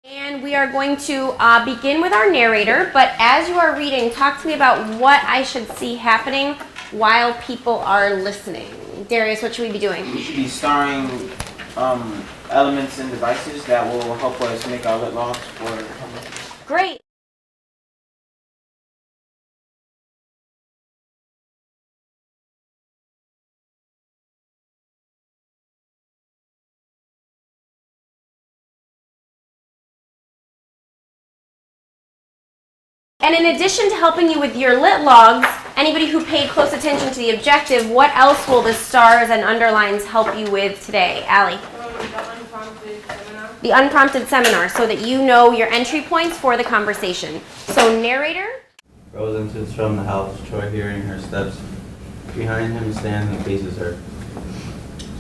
And we are going to begin with our narrator, but as you are reading, talk to me about what I should see happening while people are listening. Darius, what should we be doing? We should be starring elements and devices that will help us make our lit logs for... Great. And in addition to helping you with your lit logs, anybody who paid close attention to the objective, what else will the stars and underlines help you with today? Allie? The unprompted seminar. The unprompted seminar, so that you know your entry points for the conversation. So narrator? Rose enters from the house, Troy hearing her steps. Behind him stands and faces her.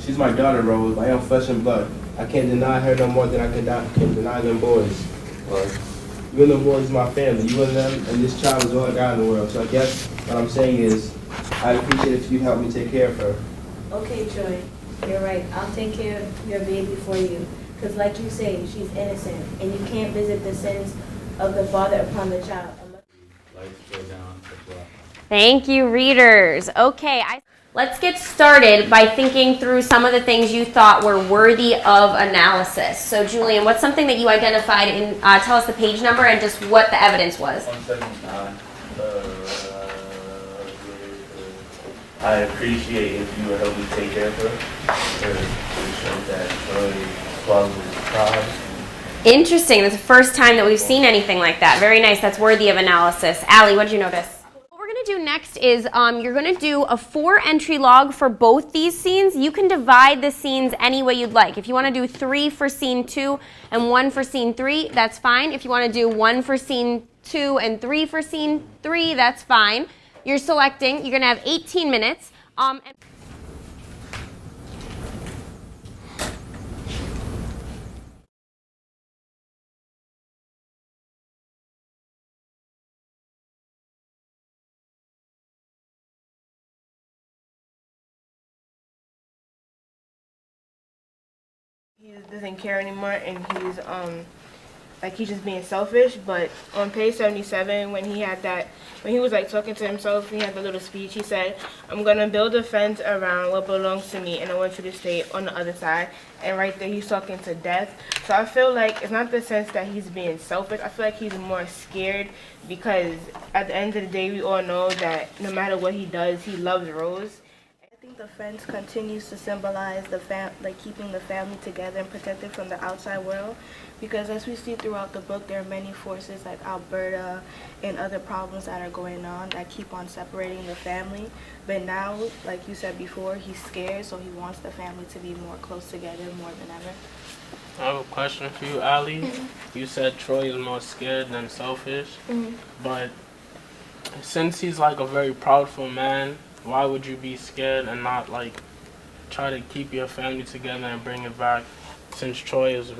She's my daughter, Rose, my own flesh and blood. I can't deny her no more than I can deny them boys. You and the boys is my family. You and them and this child is all I got in the world. So I guess what I'm saying is, I'd appreciate if you'd help me take care of her. Okay, Troy, you're right. I'll take care of your baby for you. Because like you say, she's innocent, and you can't visit the sins of the father upon the child. Lights go down as well. Thank you, readers. Okay, let's get started by thinking through some of the things you thought were worthy of analysis. So, Julian, what's something that you identified in, tell us the page number and just what the evidence was. 179. I appreciate if you would help me take care of her. To show that Troy swallowed his pride. Interesting. That's the first time that we've seen anything like that. Very nice. That's worthy of analysis. Allie, what did you notice? What we're going to do next is you're going to do a 4-entry log for both these scenes. You can divide the scenes any way you'd like. If you want to do 3 for scene 2 and 1 for scene 3, that's fine. If you want to do 1 for scene 2 and 3 for scene 3, that's fine. You're selecting. You're going to have 18 minutes. He doesn't care anymore, and he's just being selfish. But on page 77, when he was like talking to himself, he had the little speech. He said, "I'm gonna build a fence around what belongs to me, and I want you to stay on the other side." And right there, he's talking to death. So I feel like it's not the sense that he's being selfish. I feel like he's more scared because at the end of the day, we all know that no matter what he does, he loves Rose. I think the fence continues to symbolize keeping the family together and protected from the outside world, because as we see throughout the book, there are many forces like Alberta and other problems that are going on that keep on separating the family. But now, like you said before, he's scared, so he wants the family to be more close together more than ever. I have a question for you, Allie. You said Troy is more scared than selfish, but since he's like a very proudful man, why would you be scared and not like try to keep your family together and bring it back, since Troy is a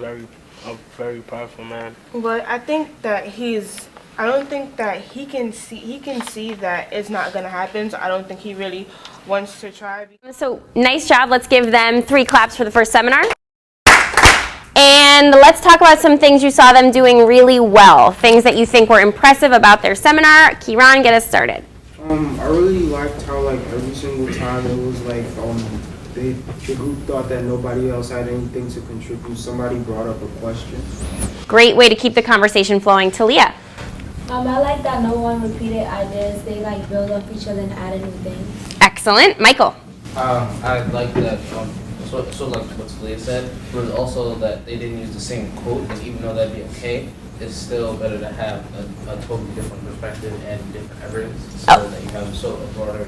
very powerful man? But I think that I don't think that he can see that it's not gonna happen. So I don't think he really wants to try. So nice job. Let's give them 3 claps for the first seminar. And let's talk about some things you saw them doing really well. Things that you think were impressive about their seminar. Kiran, get us started. I really liked how every single time it was the group thought that nobody else had anything to contribute. Somebody brought up a question. Great way to keep the conversation flowing. Talia. I like that no one repeated ideas. They build off each other and added new things. Excellent. Michael. I like that. So like what Talia said, but also that they didn't use the same quote. And even though that'd be okay, it's still better to have a totally different perspective and different evidence, so that you have a broader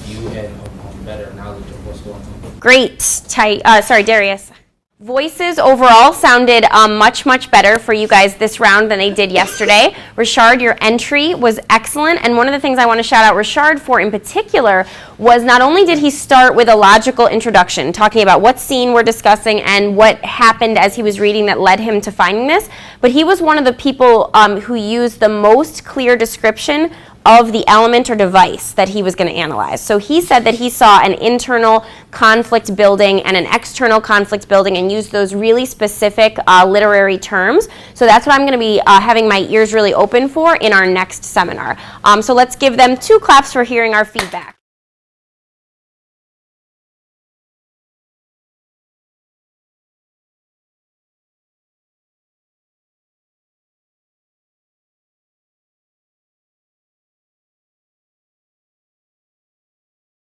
view and better knowledge of what's going on. Great. Sorry, Darius. Voices overall sounded much better for you guys this round than they did yesterday. Richard, your entry was excellent, and one of the things I want to shout out Richard for in particular was not only did he start with a logical introduction, talking about what scene we're discussing and what happened as he was reading that led him to finding this, but he was one of the people who used the most clear description of the element or device that he was going to analyze. So he said that he saw an internal conflict building and an external conflict building and used those really specific literary terms. So that's what I'm going to be having my ears really open for in our next seminar. So let's give them 2 claps for hearing our feedback.